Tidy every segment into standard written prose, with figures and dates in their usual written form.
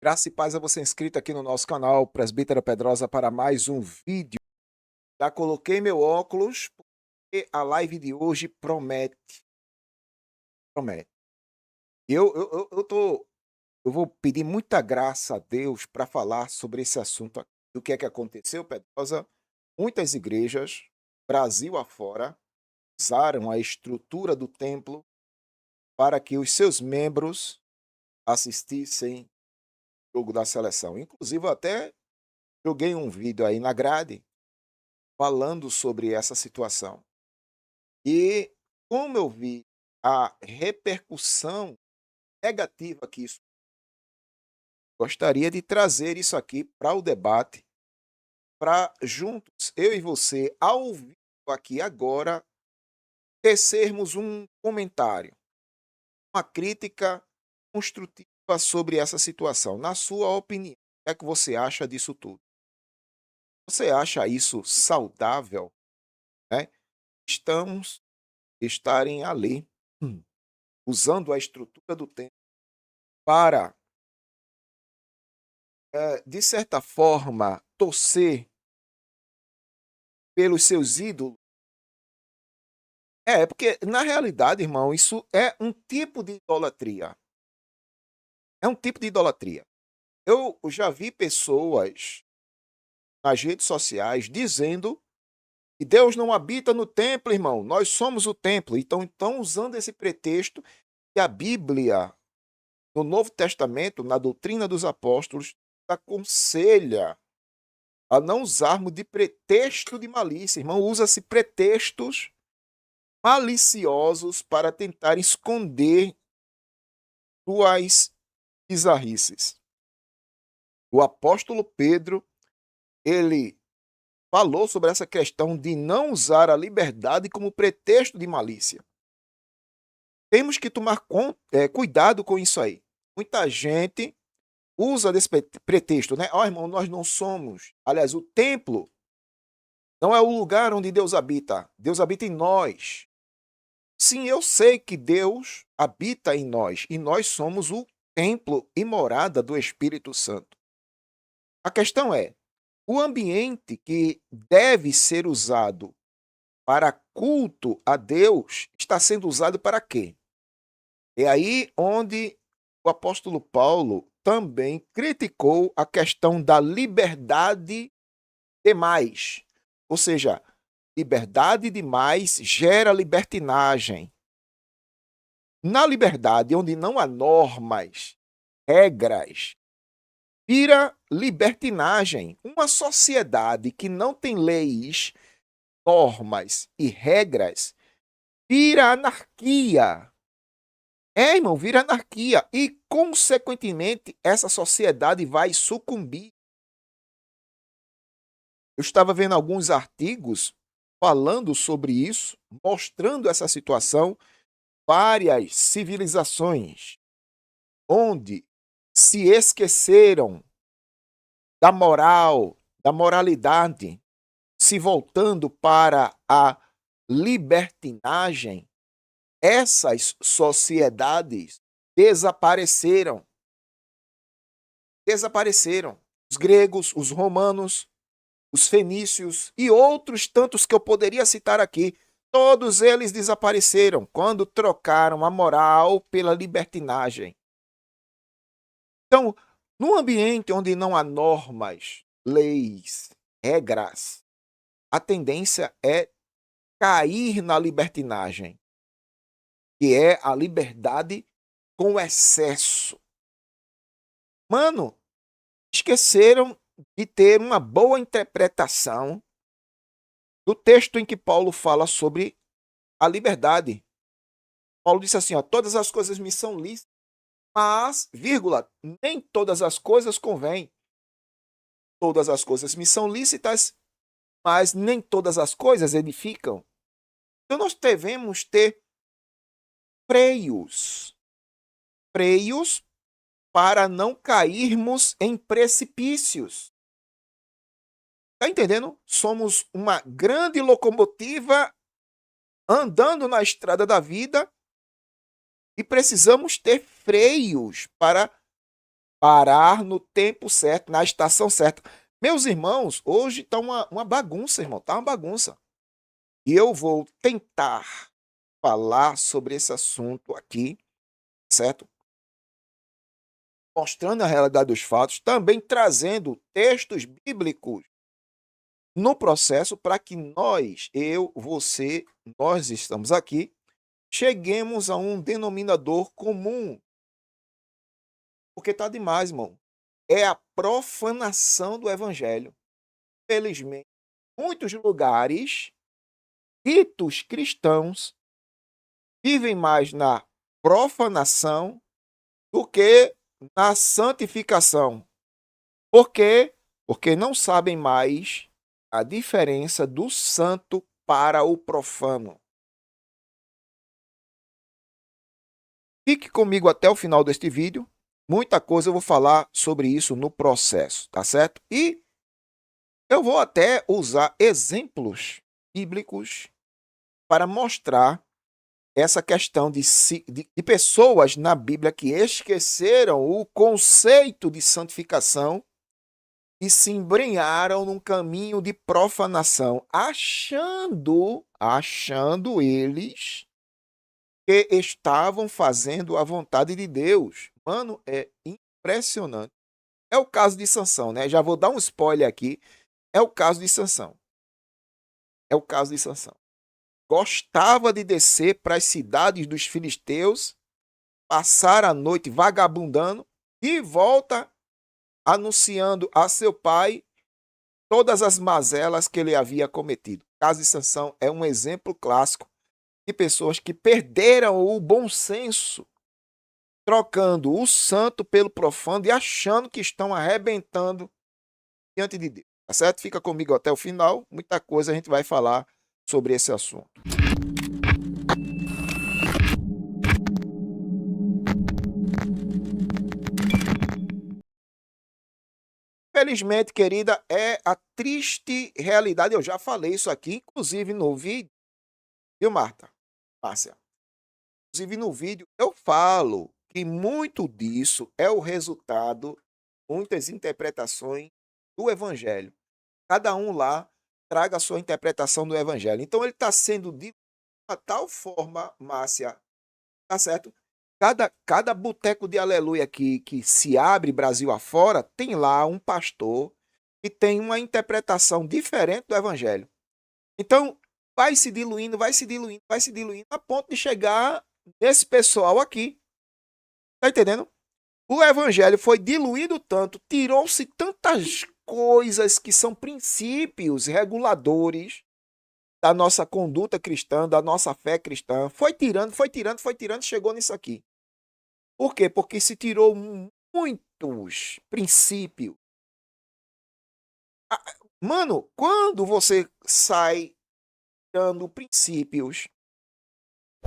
Graça e paz a você inscrito aqui no nosso canal Presbítero Pedrosa para mais um vídeo. Já coloquei meu óculos porque a live de hoje promete, promete. Eu vou pedir muita graça a Deus para falar sobre esse assunto aqui. O que é que aconteceu, Pedrosa? Muitas igrejas, Brasil afora, usaram a estrutura do templo para que os seus membros assistissem ao jogo da seleção. Inclusive, eu até joguei um vídeo aí na grade falando sobre essa situação. E como eu vi a repercussão negativa que isso, gostaria de trazer isso aqui para o debate, para juntos, eu e você, ao vivo aqui agora, tecermos um comentário, uma crítica construtiva sobre essa situação. Na sua opinião, o que é que você acha disso tudo? Você acha isso saudável, né? Estamos estarem ali usando a estrutura do templo para, de certa forma, torcer pelos seus ídolos. É, porque na realidade, irmão, isso é um tipo de idolatria. É um tipo de idolatria. Eu já vi pessoas nas redes sociais dizendo que Deus não habita no templo, irmão. Nós somos o templo. Então, estão usando esse pretexto que a Bíblia, no Novo Testamento, na doutrina dos apóstolos, aconselha a não usarmos de pretexto de malícia, irmão. Usa-se pretextos maliciosos para tentar esconder suas bizarrices. O apóstolo Pedro, ele falou sobre essa questão de não usar a liberdade como pretexto de malícia. Temos que tomar cuidado com isso aí. Muita gente usa desse pretexto, né? Ó, irmão, nós não somos. Aliás, o templo não é o lugar onde Deus habita. Deus habita em nós. Sim, eu sei que Deus habita em nós e nós somos o templo e morada do Espírito Santo. A questão é, o ambiente que deve ser usado para culto a Deus está sendo usado para quê? É aí onde o apóstolo Paulo também criticou a questão da liberdade demais. Ou seja, liberdade demais gera libertinagem. Na liberdade, onde não há normas, regras, vira libertinagem. Uma sociedade que não tem leis, normas e regras vira anarquia. É, irmão, vira anarquia. E, consequentemente, essa sociedade vai sucumbir. Eu estava vendo alguns artigos falando sobre isso, mostrando essa situação, várias civilizações onde se esqueceram da moral, da moralidade, se voltando para a libertinagem, essas sociedades desapareceram. Desapareceram. Os gregos, os romanos, os fenícios e outros tantos que eu poderia citar aqui, todos eles desapareceram quando trocaram a moral pela libertinagem. Então, num ambiente onde não há normas, leis, regras, a tendência é cair na libertinagem, que é a liberdade com excesso. Mano, esqueceram de ter uma boa interpretação do texto em que Paulo fala sobre a liberdade. Paulo disse assim, ó, todas as coisas me são lícitas, mas, vírgula, nem todas as coisas convêm. Todas as coisas me são lícitas, mas nem todas as coisas edificam. Então nós devemos ter freios. Freios para não cairmos em precipícios. Está entendendo? Somos uma grande locomotiva andando na estrada da vida e precisamos ter freios para Parar no tempo certo, na estação certa. Meus irmãos, hoje está uma bagunça, irmão, está uma bagunça. E eu vou tentar falar sobre esse assunto aqui, certo? Mostrando a realidade dos fatos, também trazendo textos bíblicos no processo para que nós, eu, você, nós estamos aqui, cheguemos a um denominador comum. Porque tá demais, irmão. É a profanação do evangelho. Felizmente, muitos lugares ditos cristãos vivem mais na profanação do que na santificação. Por quê? Porque não sabem mais a diferença do santo para o profano. Fique comigo até o final deste vídeo. Muita coisa eu vou falar sobre isso no processo, tá certo? E eu vou até usar exemplos bíblicos para mostrar essa questão de pessoas na Bíblia que esqueceram o conceito de santificação e se embrenharam num caminho de profanação, achando eles que estavam fazendo a vontade de Deus. Mano, é impressionante. É o caso de Sansão, né? Já vou dar um spoiler aqui. É o caso de Sansão. É o caso de Sansão. Gostava de descer para as cidades dos filisteus, passar a noite vagabundando e volta anunciando a seu pai todas as mazelas que ele havia cometido. O caso de Sansão é um exemplo clássico de pessoas que perderam o bom senso, trocando o santo pelo profano e achando que estão arrebentando diante de Deus. Tá certo? Fica comigo até o final. Muita coisa a gente vai falar sobre esse assunto. Felizmente, querida, é a triste realidade. Eu já falei isso aqui, inclusive no vídeo, viu, Marta? Márcia? Inclusive no vídeo, eu falo que muito disso é o resultado, muitas interpretações do Evangelho. Cada um lá traga a sua interpretação do Evangelho. Então, ele está sendo de uma tal forma, Márcia, tá certo? Cada boteco de aleluia que se abre Brasil afora, tem lá um pastor que tem uma interpretação diferente do evangelho. Então, vai se diluindo, vai se diluindo, vai se diluindo, a ponto de chegar nesse pessoal aqui. Tá entendendo? O evangelho foi diluído tanto, tirou-se tantas coisas que são princípios reguladores da nossa conduta cristã, da nossa fé cristã. Foi tirando, foi tirando, foi tirando, chegou nisso aqui. Por quê? Porque se tirou muitos princípios. Mano, quando você sai tirando princípios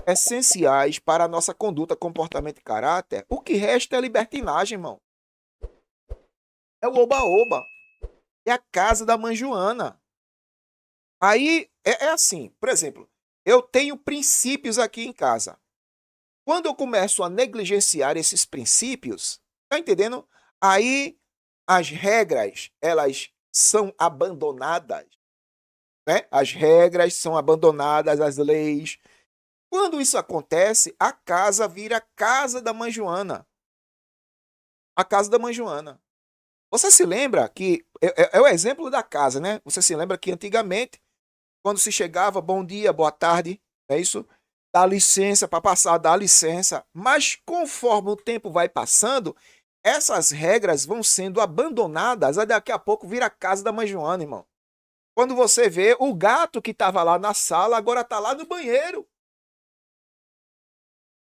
essenciais para a nossa conduta, comportamento e caráter, o que resta é libertinagem, irmão. É o oba-oba. É a casa da mãe Joana. Aí é assim, por exemplo, eu tenho princípios aqui em casa. Quando eu começo a negligenciar esses princípios, tá entendendo? Aí as regras, elas são abandonadas, né? As regras são abandonadas, as leis. Quando isso acontece, a casa vira a casa da mãe Joana. A casa da mãe Joana. Você se lembra que é o exemplo da casa, né? Você se lembra que antigamente, quando se chegava, bom dia, boa tarde, é isso? Dá licença para passar, dá licença. Mas conforme o tempo vai passando, essas regras vão sendo abandonadas, aí daqui a pouco vira a casa da mãe Joana, irmão. Quando você vê, o gato que estava lá na sala agora está lá no banheiro.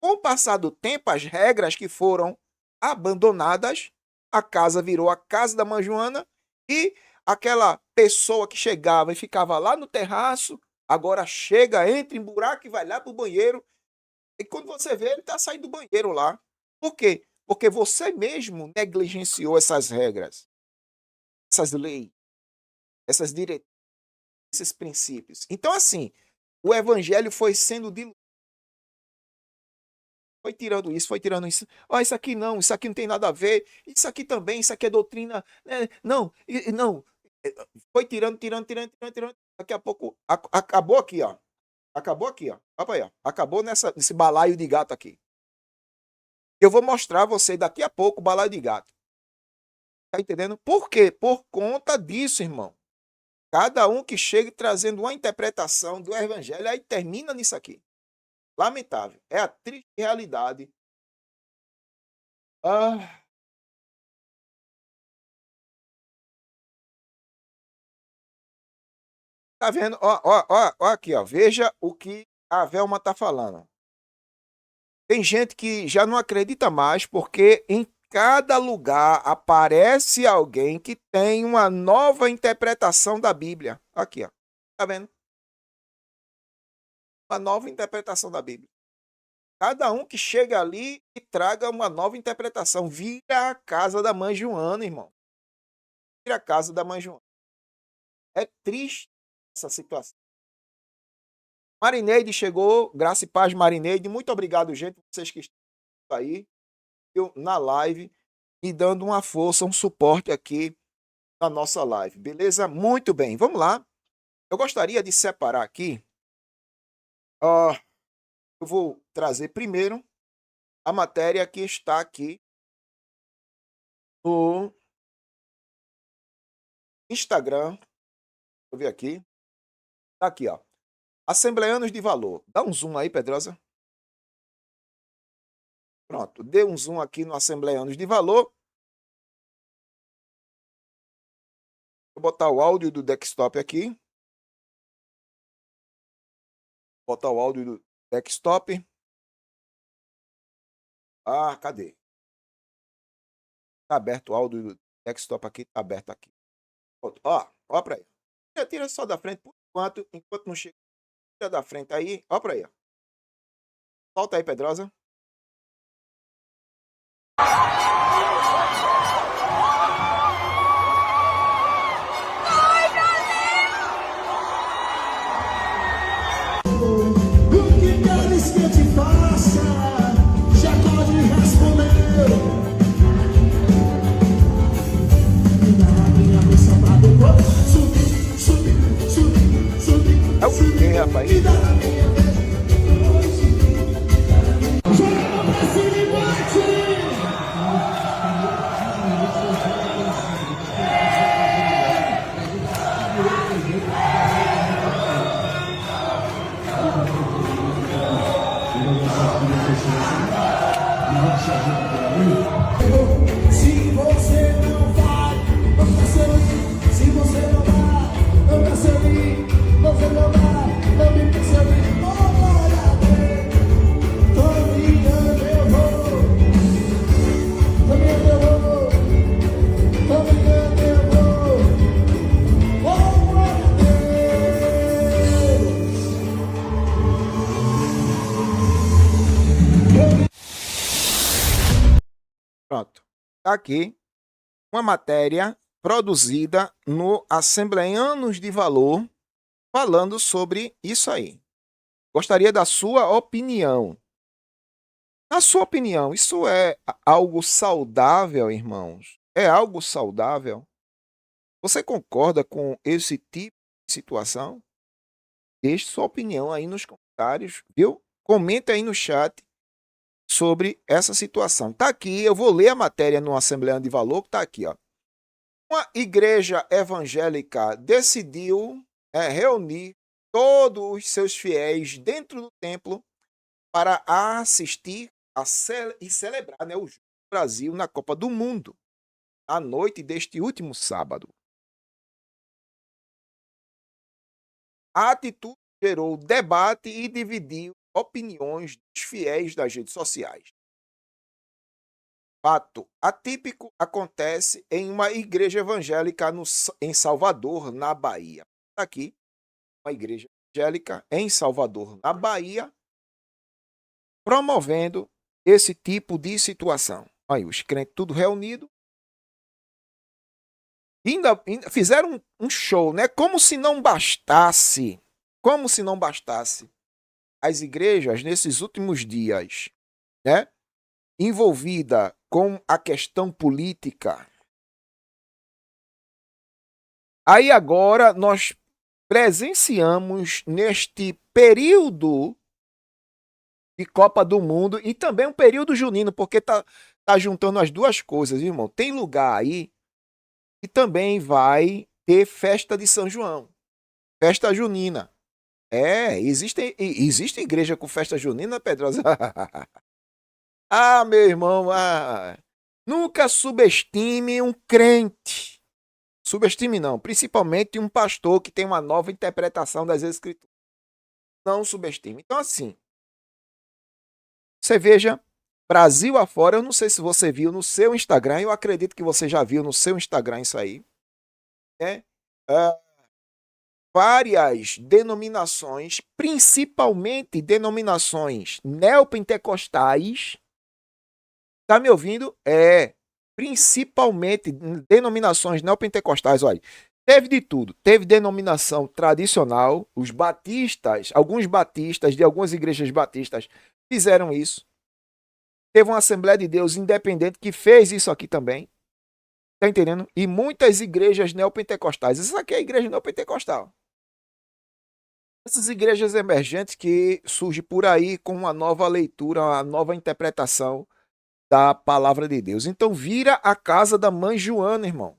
Com o passar do tempo, as regras que foram abandonadas, a casa virou a casa da mãe Joana e aquela pessoa que chegava e ficava lá no terraço, agora chega, entra em buraco e vai lá para o banheiro. E quando você vê, ele está saindo do banheiro lá. Por quê? Porque você mesmo negligenciou essas regras, essas leis, essas diretrizes, esses princípios. Então, assim, o evangelho foi sendo diluído. foi tirando isso, foi tirando isso. Ah, isso aqui não tem nada a ver. Isso aqui também, isso aqui é doutrina. Né? Não, não. Foi tirando, tirando, tirando, tirando, tirando. Daqui a pouco acabou aqui, ó. Acabou aqui, ó. Olha aí, ó. Acabou nesse balaio de gato aqui. Eu vou mostrar a você daqui a pouco o balaio de gato. Tá entendendo? Por quê? Por conta disso, irmão. Cada um que chega trazendo uma interpretação do evangelho, aí termina nisso aqui. Lamentável. É a triste realidade. Ah, tá vendo? Ó aqui, ó. Veja o que a Velma tá falando. Tem gente que já não acredita mais porque em cada lugar aparece alguém que tem uma nova interpretação da Bíblia. Aqui, ó. Tá vendo? Uma nova interpretação da Bíblia. Cada um que chega ali e traga uma nova interpretação. Vira a casa da mãe Joana, irmão. Vira a casa da mãe Joana. É triste essa situação. Marineide chegou. Graça e paz, Marineide. Muito obrigado, gente, vocês que estão aí na live e dando uma força, um suporte aqui na nossa live. Beleza? Muito bem. Vamos lá. Eu gostaria de separar aqui. Eu vou trazer primeiro a matéria que está aqui no Instagram. Deixa eu ver aqui. Tá aqui, ó. Assembleanos de Valor. Dá um zoom aí, Pedrosa. Pronto. Dê um zoom aqui no Assembleanos de Valor. Vou botar o áudio do desktop aqui. Botar o áudio do desktop. Ah, cadê? Tá aberto o áudio do desktop aqui. Tá aberto aqui. Ó pra aí. Tira só da frente por enquanto não chega. Tira da frente aí. Ó pra aí, ó. Solta aí, Pedrosa. O que queres que eu te faça? Já pode responder. Na minha missão pra depois subir. É o quê, rapaz? Me dá na minha vez. Joga pra cima e bate. Se você não vai, não percebi. Se você não vai, não percebi. Você não vai, não me percebi. Oh, glória a Deus. Tô ligando, eu vou. Tô ligando, eu vou. Tô ligando, eu vou. Oh, glória a Deus. Pronto. Tá aqui uma matéria produzida no Assembleanos de Valor falando sobre isso aí. Gostaria da sua opinião. Na sua opinião, isso é algo saudável, irmãos? É algo saudável? Você concorda com esse tipo de situação? Deixe sua opinião aí nos comentários, viu? Comenta aí no chat sobre essa situação. Tá aqui, eu vou ler a matéria no Assembleano de Valor, que tá aqui, ó. Uma igreja evangélica decidiu reunir todos os seus fiéis dentro do templo para assistir e celebrar, né, o jogo do Brasil na Copa do Mundo, à noite deste último sábado. A atitude gerou debate e dividiu opiniões dos fiéis das redes sociais. Fato atípico acontece em uma igreja evangélica em Salvador, na Bahia. Aqui, uma igreja evangélica em Salvador, na Bahia, promovendo esse tipo de situação. Aí, os crentes tudo reunido. Ainda fizeram um show, né? Como se não bastasse. Como se não bastasse. As igrejas, nesses últimos dias, né, envolvida com a questão política. Aí agora nós presenciamos neste período de Copa do Mundo e também um período junino, porque tá juntando as duas coisas, irmão. Tem lugar aí que também vai ter festa de São João, festa junina. Existe igreja com festa junina, Pedrosa? Ah, meu irmão, nunca subestime um crente. Subestime não, principalmente um pastor que tem uma nova interpretação das Escrituras. Não subestime. Então, assim, você veja, Brasil afora, eu não sei se você viu no seu Instagram, eu acredito que você já viu no seu Instagram isso aí, né? Várias denominações, principalmente denominações neopentecostais, tá me ouvindo? Principalmente denominações neopentecostais, olha, teve de tudo, teve denominação tradicional, os batistas, alguns batistas de algumas igrejas batistas fizeram isso. Teve uma Assembleia de Deus independente que fez isso aqui também. Tá entendendo? E muitas igrejas neopentecostais. Isso aqui é a igreja neopentecostal. Essas igrejas emergentes que surgem por aí com uma nova leitura, uma nova interpretação da palavra de Deus. Então vira a casa da mãe Joana, irmão.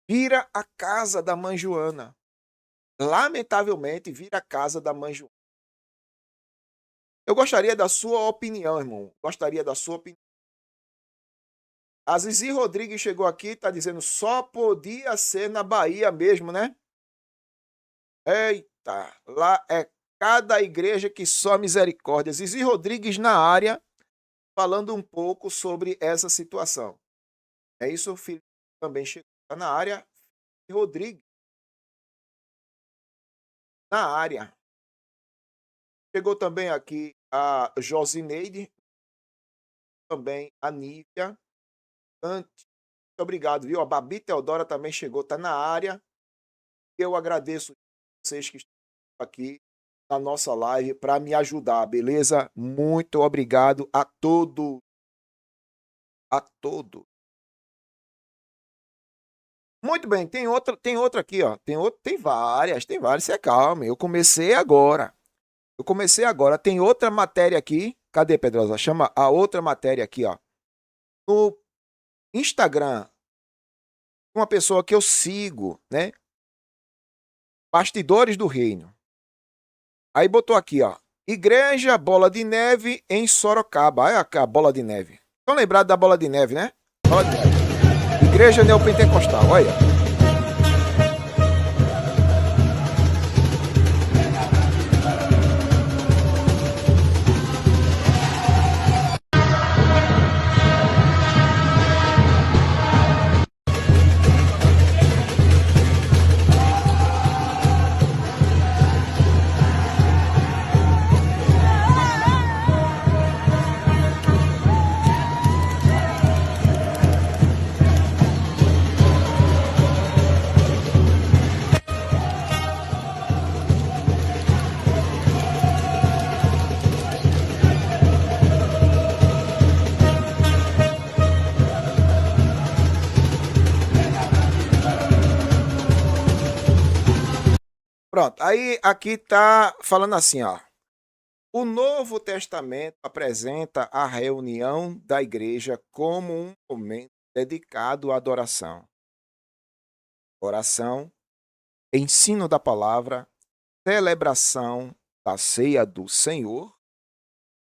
Vira a casa da mãe Joana. Lamentavelmente, vira a casa da mãe Joana. Eu gostaria da sua opinião, irmão. Gostaria da sua opinião. A Zizi Rodrigues chegou aqui e está dizendo só podia ser na Bahia mesmo, né? Eita, lá é cada igreja que só misericórdia. Zizi Rodrigues na área, falando um pouco sobre essa situação. É isso, o filho também chegou na área. Rodrigues na área. Chegou também aqui a Josineide, também a Nívia. Muito obrigado, viu? A Babi Teodora também chegou, está na área. Eu agradeço vocês que estão aqui na nossa live para me ajudar, beleza? Muito obrigado a todos. A todos. Muito bem, tem outra aqui, ó. Tem várias. Você calma, eu comecei agora. Tem outra matéria aqui. Cadê, Pedrosa? Chama a outra matéria aqui, ó. No Instagram, uma pessoa que eu sigo, né? Bastidores do Reino. Aí botou aqui, ó. Igreja Bola de Neve em Sorocaba. Olha a Bola de Neve. Estão lembrados da Bola de Neve, né? Bola de Neve. Igreja Neopentecostal, olha. Pronto, aí aqui tá falando assim, ó. O Novo Testamento apresenta a reunião da igreja como um momento dedicado à adoração. Oração, ensino da palavra, celebração da ceia do Senhor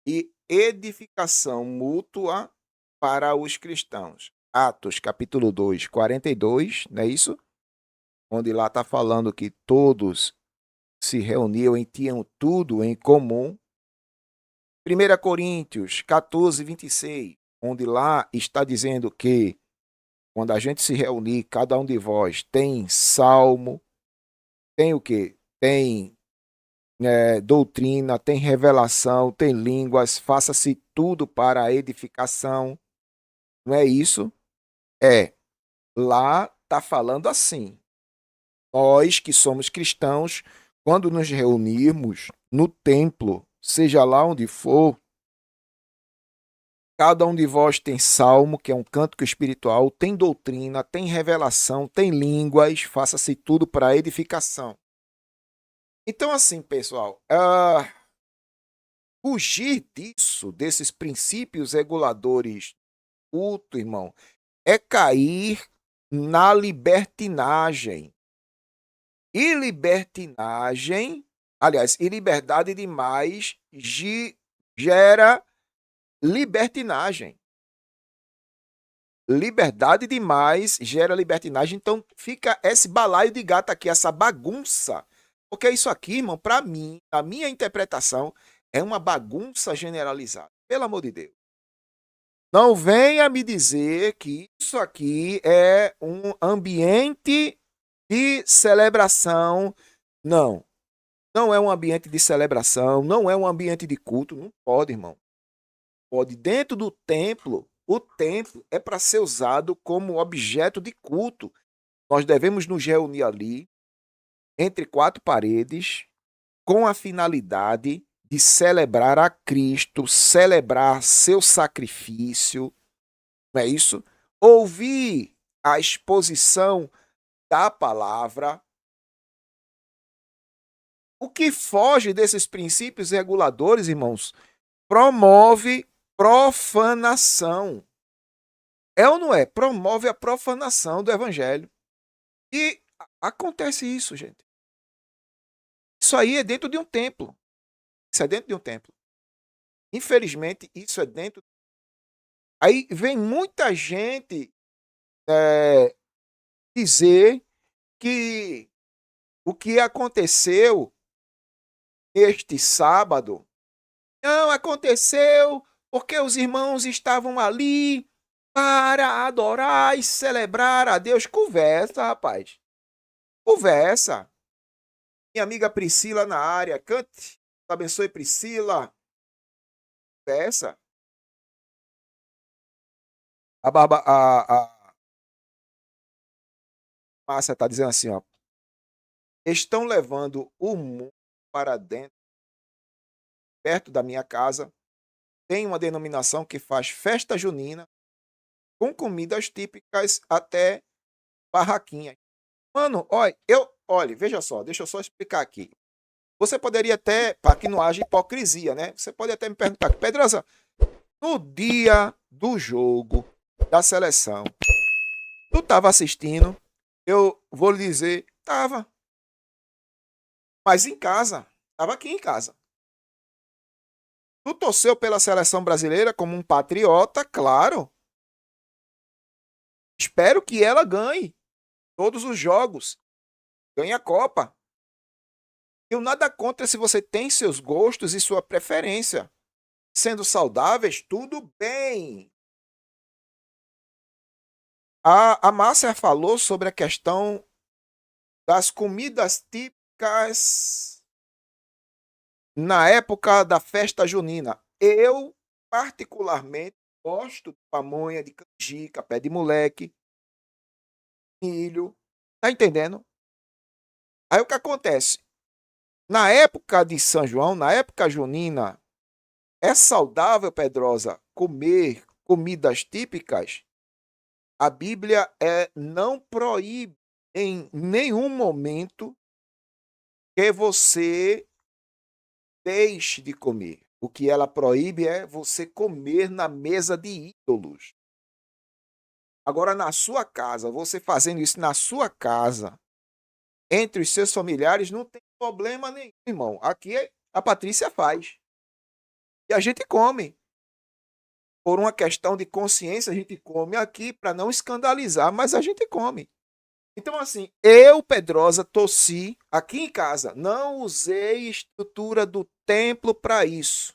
e edificação mútua para os cristãos. Atos capítulo 2, 42, não é isso? Onde lá está falando que todos se reuniam e tinham tudo em comum. 1 Coríntios 14, 26, onde lá está dizendo que quando a gente se reunir, cada um de vós tem salmo, tem o quê? Tem doutrina, tem revelação, tem línguas, faça-se tudo para a edificação. Não é isso? Lá está falando assim. Nós que somos cristãos, quando nos reunirmos no templo, seja lá onde for, Cada um de vós tem salmo, que é um cântico espiritual, tem doutrina, tem revelação, tem línguas, faça-se tudo para edificação. Então, assim, pessoal, fugir disso, desses princípios reguladores do culto, irmão, é cair na libertinagem. E libertinagem, aliás, e liberdade demais gera libertinagem. Liberdade demais gera libertinagem, então fica esse balaio de gato aqui, essa bagunça. Porque isso aqui, irmão, para mim, a minha interpretação, é uma bagunça generalizada. Pelo amor de Deus. Não venha me dizer que isso aqui é um ambiente de celebração. Não. Não é um ambiente de celebração, não é um ambiente de culto. Não pode, irmão. Pode. Dentro do templo, o templo é para ser usado como objeto de culto. Nós devemos nos reunir ali, entre quatro paredes, com a finalidade de celebrar a Cristo, celebrar seu sacrifício, não é isso? Ouvir a exposição da palavra. O que foge desses princípios reguladores, irmãos, promove profanação. É ou não é? Promove a profanação do evangelho. E acontece isso, gente. Isso aí é dentro de um templo. Isso é dentro de um templo. Infelizmente, isso é dentro. Aí vem muita gente dizer que o que aconteceu este sábado não aconteceu porque os irmãos estavam ali para adorar e celebrar a Deus. Conversa, rapaz. Conversa. Minha amiga Priscila na área. Cante. Abençoe, Priscila. Conversa. A Márcia está dizendo assim, ó. Estão levando o mundo para dentro, perto da minha casa. Tem uma denominação que faz festa junina com comidas típicas até barraquinhas. Mano, olha, veja só, deixa eu só explicar aqui. Você poderia até, para que não haja hipocrisia, né? Você pode até me perguntar, Pedrosa, no dia do jogo da seleção, tu estava assistindo? Eu vou lhe dizer, estava. Mas em casa, estava aqui em casa. Tu torceu pela seleção brasileira como um patriota, claro. Espero que ela ganhe todos os jogos. Ganhe a Copa. Eu nada contra se você tem seus gostos e sua preferência. Sendo saudáveis, tudo bem. A Márcia falou sobre a questão das comidas típicas na época da festa junina. Eu, particularmente, gosto de pamonha, de canjica, pé de moleque, milho. Tá entendendo? Aí o que acontece? Na época de São João, na época junina, é saudável, Pedrosa, comer comidas típicas? A Bíblia não proíbe em nenhum momento que você deixe de comer. O que ela proíbe é você comer na mesa de ídolos. Agora, na sua casa, você fazendo isso na sua casa, entre os seus familiares, não tem problema nenhum, irmão. Aqui a Patrícia faz. E a gente come. Por uma questão de consciência, a gente come aqui para não escandalizar, mas a gente come. Então, assim, eu, Pedrosa, torci aqui em casa. Não usei estrutura do templo para isso.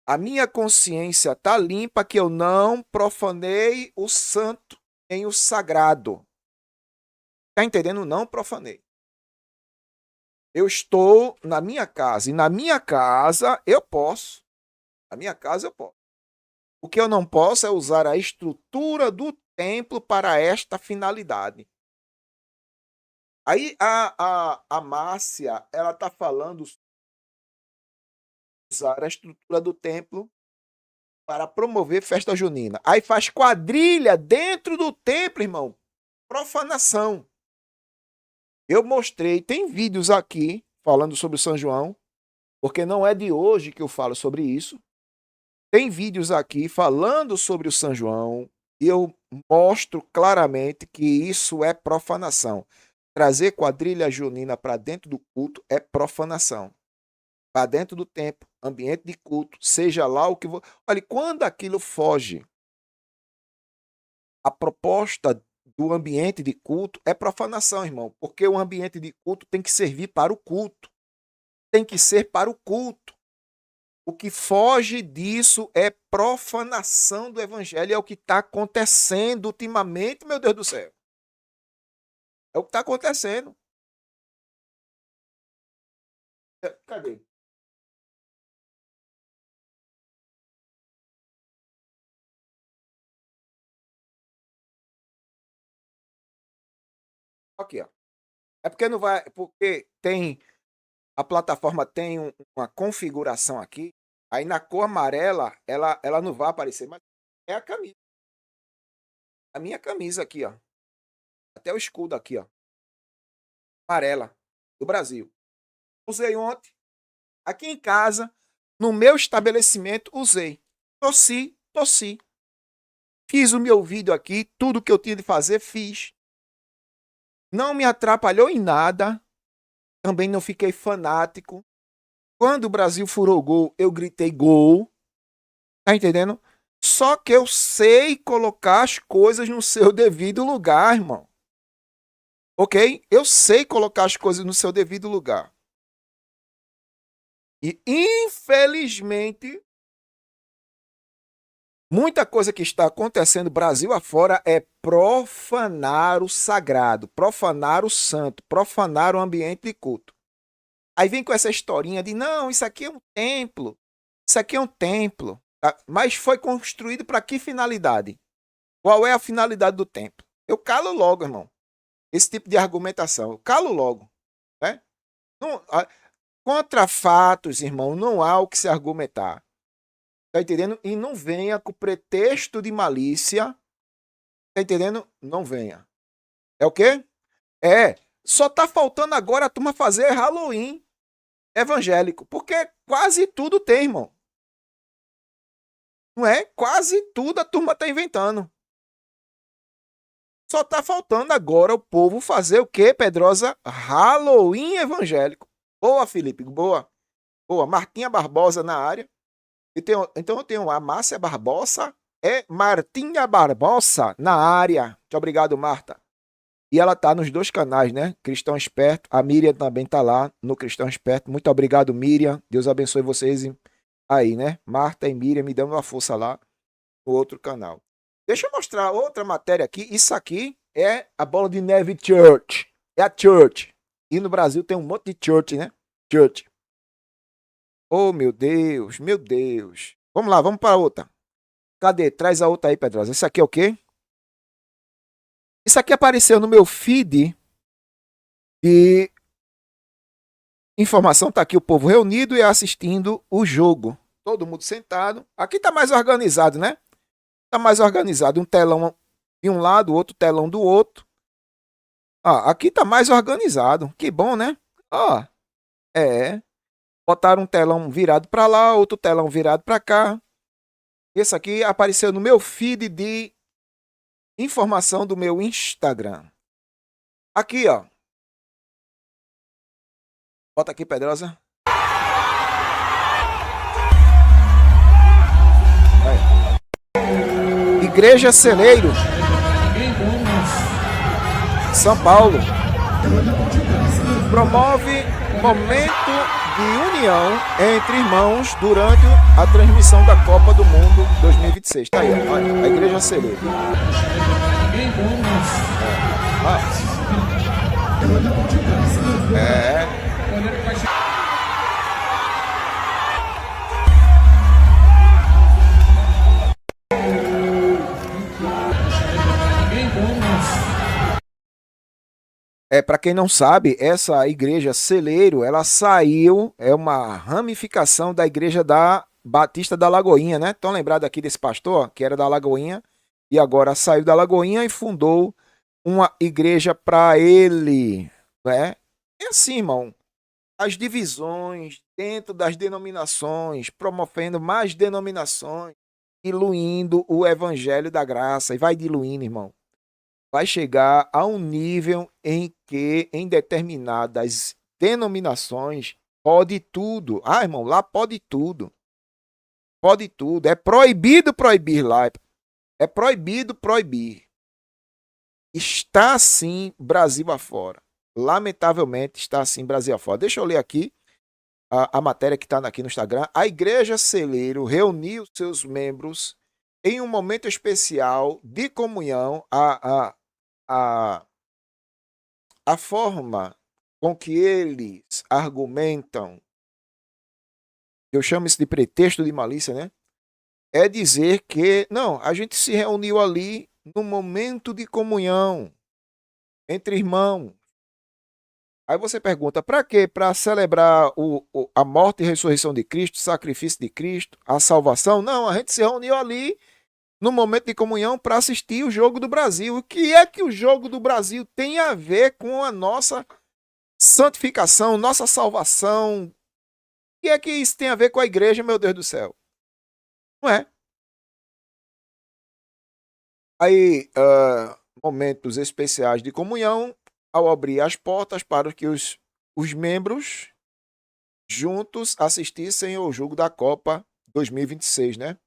A minha consciência está limpa que eu não profanei o santo em o sagrado. Tá entendendo? Não profanei. Eu estou na minha casa. E na minha casa eu posso. Na minha casa eu posso. O que eu não posso é usar a estrutura do templo para esta finalidade. Aí a Márcia, ela está falando sobre usar a estrutura do templo para promover festa junina. Aí faz quadrilha dentro do templo, irmão. Profanação. Eu mostrei, tem vídeos aqui falando sobre o São João, porque não é de hoje que eu falo sobre isso. Tem vídeos aqui falando sobre o São João e eu mostro claramente que isso é profanação. Trazer quadrilha junina para dentro do culto é profanação. Para dentro do templo, ambiente de culto, seja lá o que... Olha, quando aquilo foge a proposta do ambiente de culto, é profanação, irmão. Porque o ambiente de culto tem que servir para o culto. Tem que ser para o culto. O que foge disso é profanação do evangelho. É o que está acontecendo ultimamente, meu Deus do céu. É o que está acontecendo. Cadê? Aqui, ó. É porque não vai. Porque tem. A plataforma tem uma configuração aqui. Aí na cor amarela, ela não vai aparecer, mas é a camisa. A minha camisa aqui, ó. Até o escudo aqui, ó. Amarela. Do Brasil. Usei ontem. Aqui em casa. No meu estabelecimento, usei. Tossi. Fiz o meu vídeo aqui. Tudo que eu tinha de fazer, fiz. Não me atrapalhou em nada. Também não fiquei fanático. Quando o Brasil furou o gol, eu gritei gol. Tá entendendo? Só que eu sei colocar as coisas no seu devido lugar, irmão. Ok? Eu sei colocar as coisas no seu devido lugar. E, infelizmente, muita coisa que está acontecendo Brasil afora é profanar o sagrado, profanar o santo, profanar o ambiente de culto. Aí vem com essa historinha de, não, isso aqui é um templo. Isso aqui é um templo. Mas foi construído para que finalidade? Qual é a finalidade do templo? Eu calo logo, irmão. Esse tipo de argumentação. Eu calo logo. Né? Não, contra fatos, irmão, não há o que se argumentar. Tá entendendo? E não venha com pretexto de malícia. Tá entendendo? Não venha. É o quê? Só tá faltando agora a turma fazer Halloween evangélico. Porque quase tudo tem, irmão. Não é? Quase tudo a turma tá inventando. Só tá faltando agora o povo fazer o quê, Pedrosa? Halloween evangélico. Boa, Felipe. Boa. Boa. Martinha Barbosa na área. Então eu tenho a Márcia Barbosa. Martinha Barbosa na área. Muito obrigado, Marta. E ela tá nos dois canais, né? Cristão Esperto. A Miriam também tá lá no Cristão Esperto. Muito obrigado, Miriam. Deus abençoe vocês aí, né? Marta e Miriam me dando uma força lá no outro canal. Deixa eu mostrar outra matéria aqui. Isso aqui é a Bola de Neve Church. É a Church. E no Brasil tem um monte de Church, né? Church. Oh, meu Deus, meu Deus. Vamos lá, vamos para outra. Cadê? Traz a outra aí, Pedrosa. Isso aqui é o quê? Isso aqui apareceu no meu feed de informação. Tá aqui o povo reunido e assistindo o jogo. Todo mundo sentado. Aqui tá mais organizado, né? Tá mais organizado. Um telão de um lado, outro telão do outro. Aqui tá mais organizado. Que bom, né? Botaram um telão virado para lá, outro telão virado para cá. Esse aqui apareceu no meu feed de informação do meu Instagram. Aqui, ó. Bota aqui, Pedrosa. Aí. Igreja Celeiro, São Paulo, promove momento de união entre irmãos durante a transmissão da Copa do Mundo 2026. Tá aí, olha, a Igreja Celeiro. Para quem não sabe, essa igreja Celeiro, ela saiu, é uma ramificação da igreja da Batista da Lagoinha, né? Estão lembrados aqui desse pastor, que era da Lagoinha, e agora saiu da Lagoinha e fundou uma igreja para ele, né? É assim, irmão, as divisões dentro das denominações, promovendo mais denominações, diluindo o evangelho da graça, e vai diluindo, irmão. Vai chegar a um nível em que, em determinadas denominações, pode tudo. Ah, irmão, lá pode tudo. Pode tudo. É proibido proibir lá. É proibido proibir. Está assim Brasil afora. Lamentavelmente está assim Brasil afora. Deixa eu ler aqui a matéria que está aqui no Instagram. A Igreja Celeiro reuniu seus membros em um momento especial de comunhão. A forma com que eles argumentam, eu chamo isso de pretexto de malícia, né? É dizer que, não, a gente se reuniu ali no momento de comunhão entre irmãos. Aí você pergunta, para quê? Para celebrar a morte e ressurreição de Cristo, o sacrifício de Cristo, a salvação? Não, a gente se reuniu ali no momento de comunhão para assistir o Jogo do Brasil. O que é que o Jogo do Brasil tem a ver com a nossa santificação, nossa salvação? O que é que isso tem a ver com a igreja, meu Deus do céu? Não é? Aí, momentos especiais de comunhão, ao abrir as portas para que os membros juntos assistissem ao jogo da Copa 2026, né?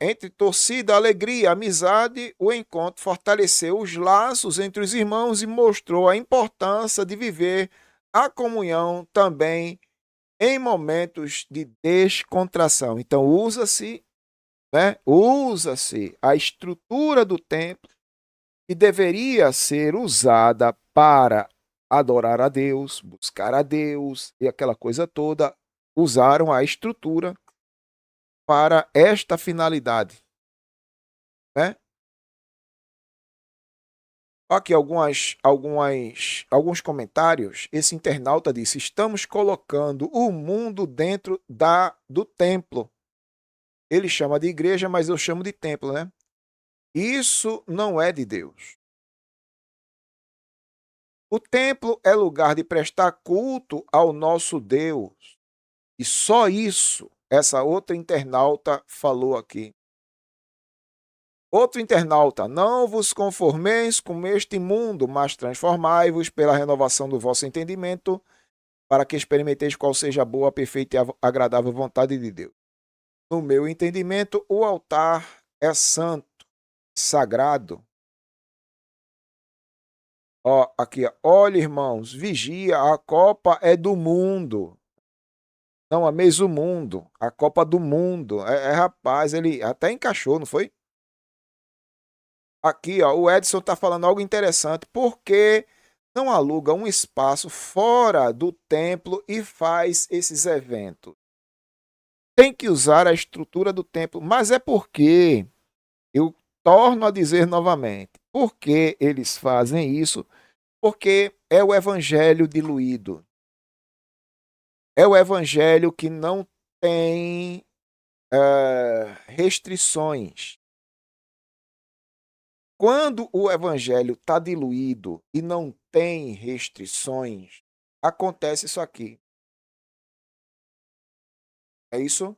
Entre torcida, alegria, amizade, o encontro fortaleceu os laços entre os irmãos e mostrou a importância de viver a comunhão também em momentos de descontração. Então, usa-se, né? Usa-se a estrutura do templo que deveria ser usada para adorar a Deus, buscar a Deus e aquela coisa toda. Usaram a estrutura para esta finalidade, né? Aqui alguns comentários. Esse internauta disse: estamos colocando o mundo dentro do templo. Ele chama de igreja, mas eu chamo de templo, né? Isso não é de Deus. O templo é lugar de prestar culto ao nosso Deus. E só isso, essa outra internauta falou aqui. Outro internauta: não vos conformeis com este mundo, mas transformai-vos pela renovação do vosso entendimento, para que experimenteis qual seja a boa, perfeita e agradável vontade de Deus. No meu entendimento, o altar é santo, sagrado. Ó, aqui, ó. Olha, irmãos, vigia, a Copa é do mundo. Não ameis o mundo, a Copa do mundo. Rapaz, ele até encaixou, não foi? Aqui, ó, o Edson está falando algo interessante. Por que não aluga um espaço fora do templo e faz esses eventos? Tem que usar a estrutura do templo, mas é porque, eu torno a dizer novamente, por que eles fazem isso? Porque é o evangelho diluído. É o evangelho que não tem restrições. Quando o evangelho está diluído e não tem restrições, acontece isso aqui. É isso?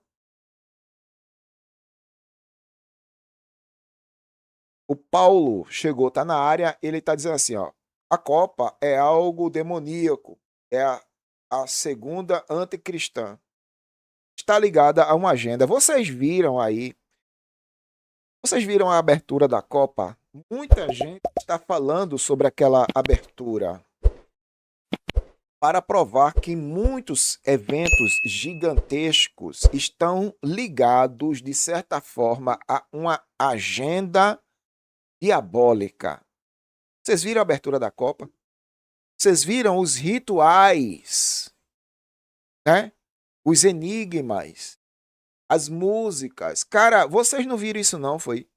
O Paulo chegou, está na área, ele está dizendo assim, ó, a Copa é algo demoníaco, é a segunda anticristã. Está ligada a uma agenda. Vocês viram a abertura da Copa? Muita gente está falando sobre aquela abertura para provar que muitos eventos gigantescos estão ligados, de certa forma, a uma agenda diabólica. Vocês viram a abertura da Copa? Vocês viram os rituais, né? Os enigmas, as músicas. Cara, vocês não viram isso não, foi?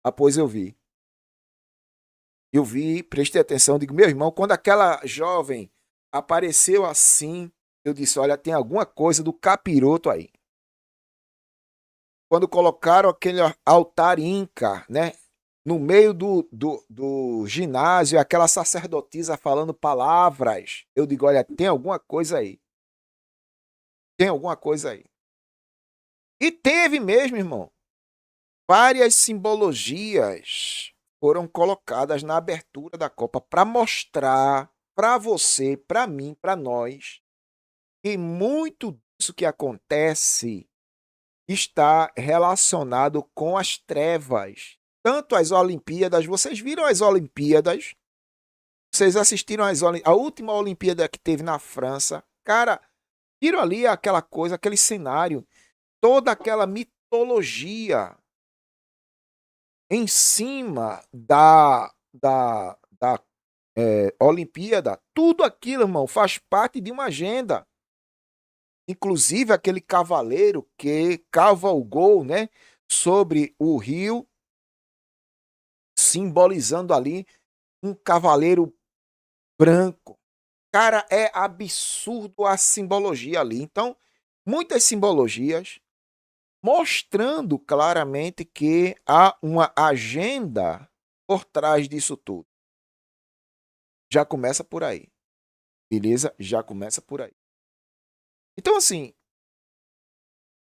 Ah, pois eu vi. Eu vi, prestei atenção, digo, meu irmão, quando aquela jovem apareceu assim, eu disse, olha, tem alguma coisa do capiroto aí. Quando colocaram aquele altar inca, né? No meio do ginásio, aquela sacerdotisa falando palavras, eu digo, olha, tem alguma coisa aí. Tem alguma coisa aí. E teve mesmo, irmão. Várias simbologias foram colocadas na abertura da Copa para mostrar para você, para mim, para nós, que muito disso que acontece está relacionado com as trevas. Tanto as Olimpíadas, vocês viram as Olimpíadas? Vocês assistiram a última Olimpíada que teve na França? Cara, viram ali aquela coisa, aquele cenário, toda aquela mitologia em cima da Olimpíada. Tudo aquilo, irmão, faz parte de uma agenda. Inclusive aquele cavaleiro que cavalgou, né, sobre o rio, simbolizando ali um cavaleiro branco. Cara, é absurdo a simbologia ali. Então, muitas simbologias mostrando claramente que há uma agenda por trás disso tudo. Já começa por aí. Beleza? Já começa por aí. Então, assim,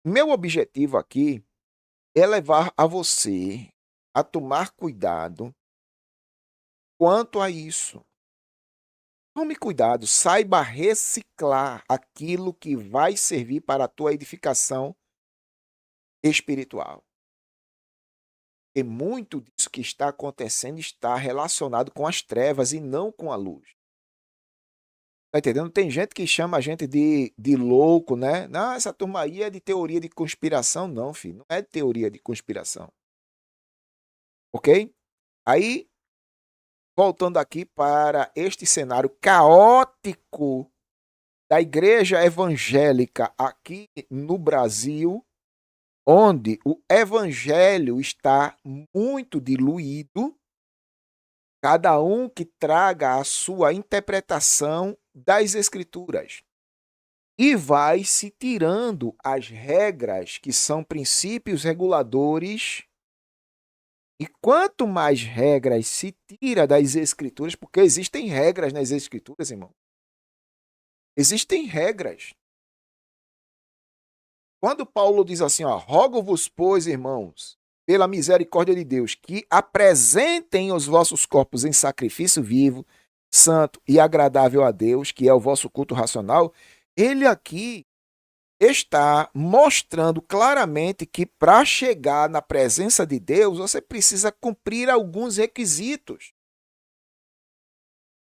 meu objetivo aqui é levar a você a tomar cuidado quanto a isso. Tome cuidado, saiba reciclar aquilo que vai servir para a tua edificação espiritual. E muito disso que está acontecendo está relacionado com as trevas e não com a luz. Tá entendendo? Tem gente que chama a gente de louco, né? Não, essa turma aí é de teoria de conspiração. Não, filho, não é de teoria de conspiração. Ok? Aí, voltando aqui para este cenário caótico da igreja evangélica aqui no Brasil, onde o evangelho está muito diluído, cada um que traga a sua interpretação das escrituras e vai se tirando as regras que são princípios reguladores. E quanto mais regras se tira das escrituras, porque existem regras nas escrituras, irmão. Existem regras. Quando Paulo diz assim, ó, rogo-vos, pois, irmãos, pela misericórdia de Deus, que apresentem os vossos corpos em sacrifício vivo, santo e agradável a Deus, que é o vosso culto racional, ele aqui está mostrando claramente que para chegar na presença de Deus, você precisa cumprir alguns requisitos.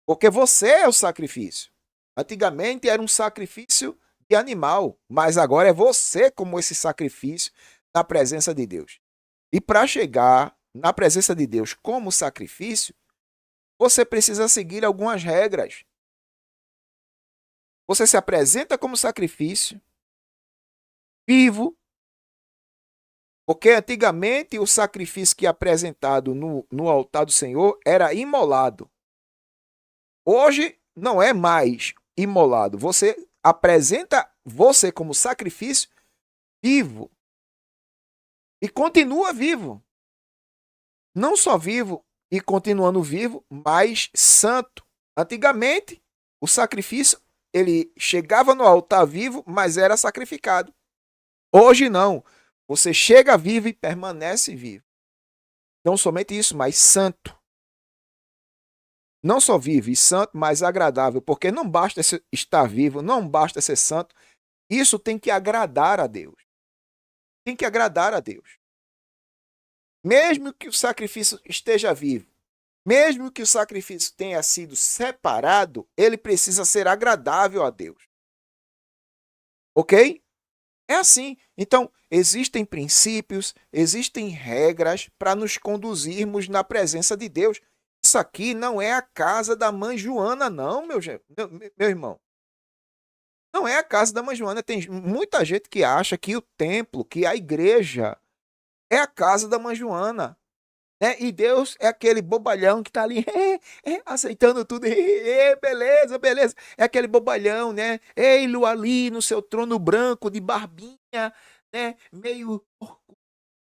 Porque você é o sacrifício. Antigamente era um sacrifício de animal, mas agora é você como esse sacrifício na presença de Deus. E para chegar na presença de Deus como sacrifício, você precisa seguir algumas regras. Você se apresenta como sacrifício vivo, porque antigamente o sacrifício que é apresentado no altar do Senhor era imolado. Hoje não é mais imolado. Você apresenta você como sacrifício vivo e continua vivo. Não só vivo e continuando vivo, mas santo. Antigamente, o sacrifício, ele chegava no altar vivo, mas era sacrificado. Hoje não. Você chega vivo e permanece vivo. Não somente isso, mas santo. Não só vivo e santo, mas agradável, porque não basta estar vivo, não basta ser santo. Isso tem que agradar a Deus. Tem que agradar a Deus. Mesmo que o sacrifício esteja vivo, mesmo que o sacrifício tenha sido separado, ele precisa ser agradável a Deus. Ok? É assim. Então, existem princípios, existem regras para nos conduzirmos na presença de Deus. Isso aqui não é a casa da mãe Joana, não, meu irmão. Não é a casa da mãe Joana. Tem muita gente que acha que o templo, que a igreja, é a casa da mãe Joana. né? E Deus é aquele bobalhão que está ali aceitando tudo. Beleza, beleza. É aquele bobalhão, né? Ei-lo ali no seu trono branco de barbinha, né? Meio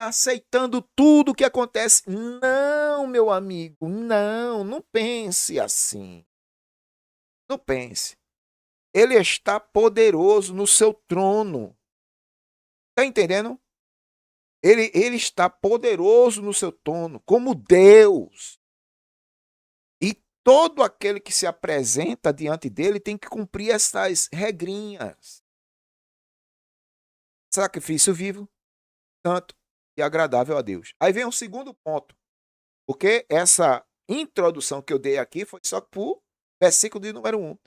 aceitando tudo que acontece. Não, meu amigo, não pense assim. Não pense. Ele está poderoso no seu trono. Tá entendendo? Ele está poderoso no seu trono, como Deus. E todo aquele que se apresenta diante dele tem que cumprir essas regrinhas. Sacrifício vivo, santo e agradável a Deus. Aí vem um segundo ponto, porque essa introdução que eu dei aqui foi só por versículo de número 1.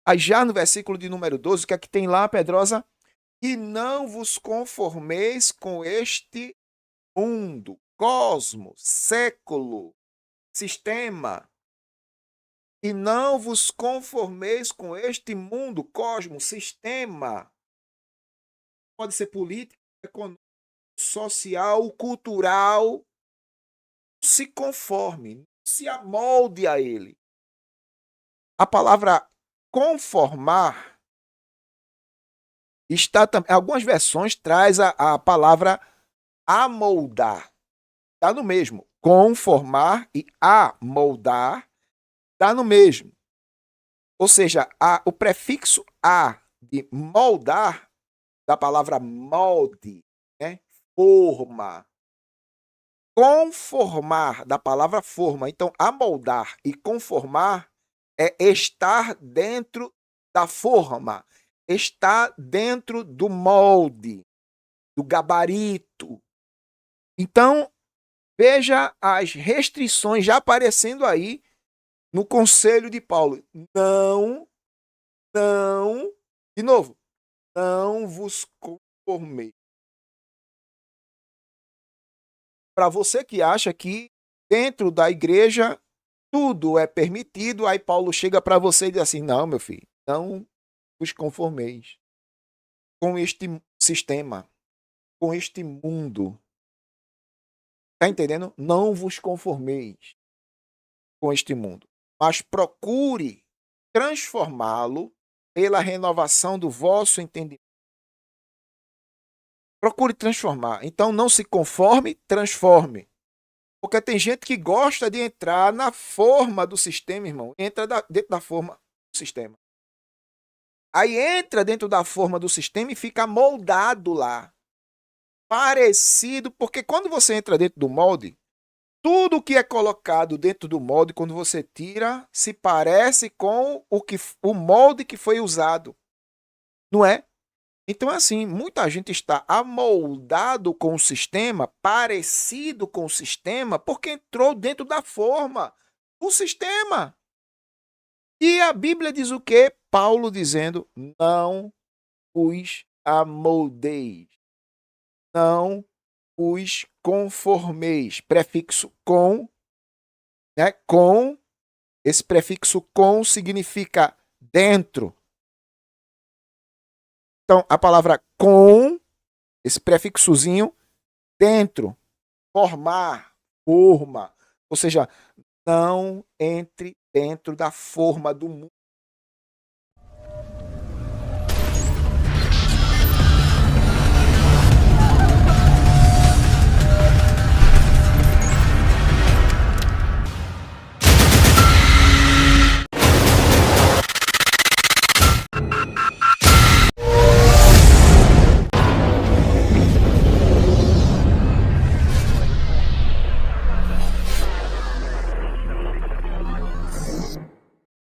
Aí já no versículo de número 12, o que é que tem lá, Pedrosa? E não vos conformeis com este mundo, cosmos, século, sistema. E não vos conformeis com este mundo, cosmos, sistema. Pode ser político, econômico, social, cultural. Não se conforme, não se amolde a ele. A palavra conformar está também. Algumas versões traz a palavra amoldar. Está no mesmo. Conformar e amoldar está no mesmo. Ou seja, o prefixo a de moldar, da palavra molde, né? Forma. Conformar, da palavra forma. Então, amoldar e conformar é estar dentro da forma, estar dentro do molde, do gabarito. Então, veja as restrições já aparecendo aí no conselho de Paulo. De novo, não vos conformeis. Para você que acha que dentro da igreja tudo é permitido, aí Paulo chega para você e diz assim: não, meu filho, não vos conformeis com este sistema, com este mundo. Tá entendendo? Não vos conformeis com este mundo, mas procure transformá-lo pela renovação do vosso entendimento. Procure transformar. Então não se conforme, transforme. Porque tem gente que gosta de entrar na forma do sistema, irmão. Entra dentro da forma do sistema. Aí entra dentro da forma do sistema e fica moldado lá. Parecido, porque quando você entra dentro do molde, tudo que é colocado dentro do molde, quando você tira, se parece com o molde que foi usado. Não é? Então, assim, muita gente está amoldado com o sistema, parecido com o sistema, porque entrou dentro da forma do sistema. E a Bíblia diz o quê? Paulo dizendo: não os amoldeis, não os conformeis. Prefixo com, né? Com, esse prefixo com significa dentro. Então, a palavra com, esse prefixozinho, dentro, formar, forma. Ou seja, não entre dentro da forma do mundo.